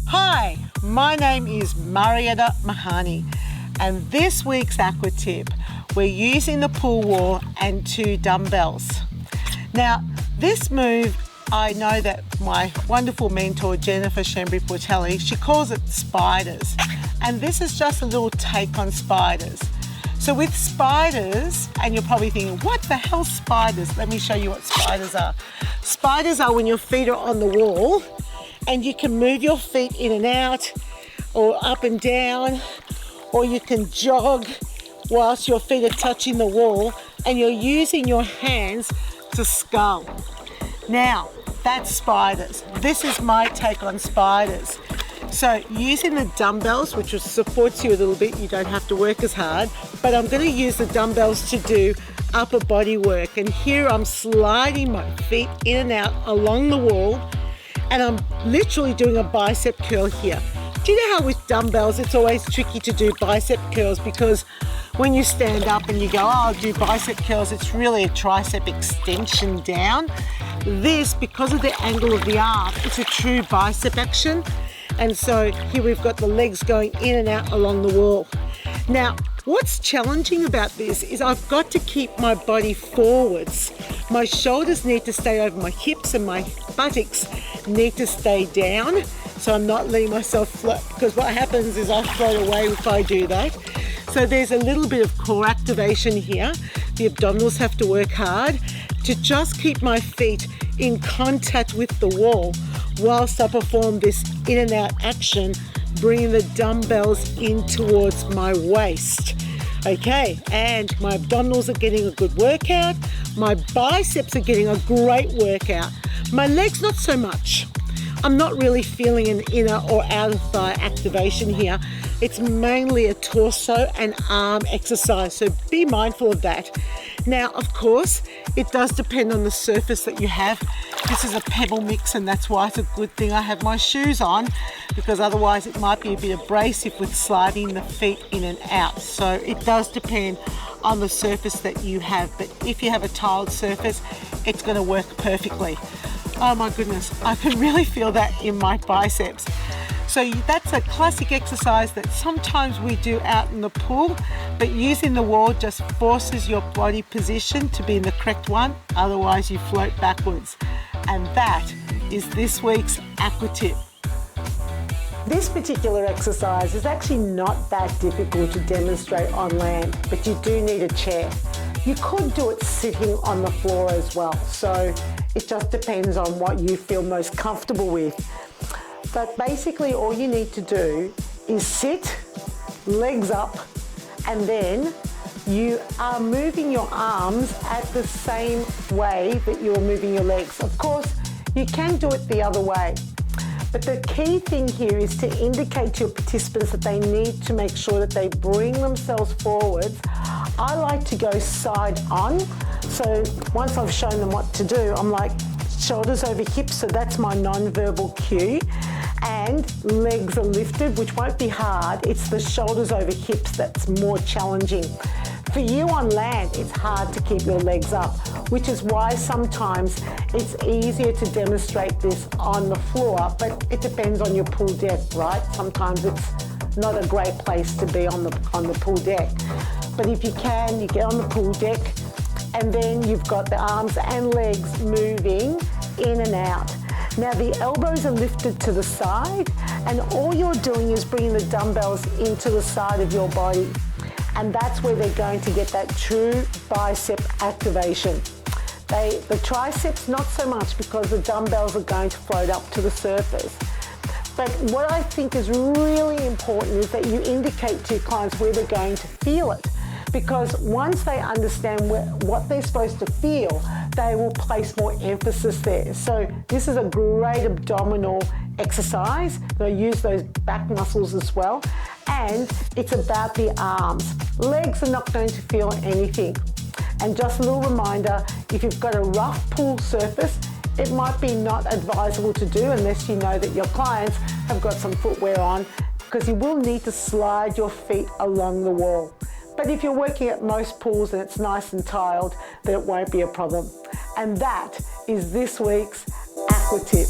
Hi, my name is Marietta Mehanni, and this week's Aqua Tip, we're using the pool wall and 2 dumbbells. Now, this move, I know that my wonderful mentor, Jennifer Shembri-Portelli, she calls it spiders, and this is just a little take on spiders. So with spiders, and you're probably thinking, what the hell spiders? Let me show you what spiders are. Spiders are when your feet are on the wall and you can move your feet in and out or up and down, or you can jog whilst your feet are touching the wall and you're using your hands to scull. Now, that's spiders. This is my take on spiders. So using the dumbbells, which supports you a little bit, you don't have to work as hard, but I'm going to use the dumbbells to do upper body work. And here I'm sliding my feet in and out along the wall, and I'm literally doing a bicep curl here. Do you know how with dumbbells it's always tricky to do bicep curls, because when you stand up and you go, oh, I'll do bicep curls, it's really a tricep extension down. This, because of the angle of the arm, it's a true bicep action. And so here we've got the legs going in and out along the wall. Now, what's challenging about this is I've got to keep my body forwards. My shoulders need to stay over my hips and my buttocks need to stay down, so I'm not letting myself float, because what happens is I float away if I do that. So there's a little bit of core activation here. The abdominals have to work hard to just keep my feet in contact with the wall whilst I perform this in and out action, bringing the dumbbells in towards my waist. Okay, and my abdominals are getting a good workout. My biceps are getting a great workout. My legs, not so much. I'm not really feeling an inner or outer thigh activation here. It's mainly a torso and arm exercise, so be mindful of that. Now, of course, it does depend on the surface that you have. This is a pebble mix, and that's why it's a good thing I have my shoes on, because otherwise it might be a bit abrasive with sliding the feet in and out. So it does depend on the surface that you have, but if you have a tiled surface, it's going to work perfectly. Oh my goodness, I can really feel that in my biceps. So that's a classic exercise that sometimes we do out in the pool, but using the wall just forces your body position to be in the correct one, otherwise you float backwards. And that is this week's Aqua Tip. This particular exercise is actually not that difficult to demonstrate on land, but you do need a chair. You could do it sitting on the floor as well, so it just depends on what you feel most comfortable with. But basically all you need to do is sit, legs up, and then you are moving your arms at the same way that you're moving your legs. Of course, you can do it the other way. But the key thing here is to indicate to your participants that they need to make sure that they bring themselves forwards. I like to go side on. So once I've shown them what to do, I'm like shoulders over hips, so that's my non-verbal cue. And legs are lifted, which won't be hard. It's the shoulders over hips that's more challenging. For you on land, it's hard to keep your legs up, which is why sometimes it's easier to demonstrate this on the floor, but it depends on your pool deck, right? Sometimes it's not a great place to be on the pool deck. But if you can, you get on the pool deck, and then you've got the arms and legs moving in and out. Now the elbows are lifted to the side, and all you're doing is bringing the dumbbells into the side of your body. And that's where they're going to get that true bicep activation. The triceps, not so much, because the dumbbells are going to float up to the surface. But what I think is really important is that you indicate to your clients where they're going to feel it. Because once they understand what they're supposed to feel, they will place more emphasis there. So this is a great abdominal exercise. They'll use those back muscles as well. And it's about the arms. Legs are not going to feel anything. And just a little reminder, if you've got a rough pool surface, it might be not advisable to do unless you know that your clients have got some footwear on, because you will need to slide your feet along the wall. But if you're working at most pools and it's nice and tiled, then it won't be a problem. And that is this week's Aqua Tip.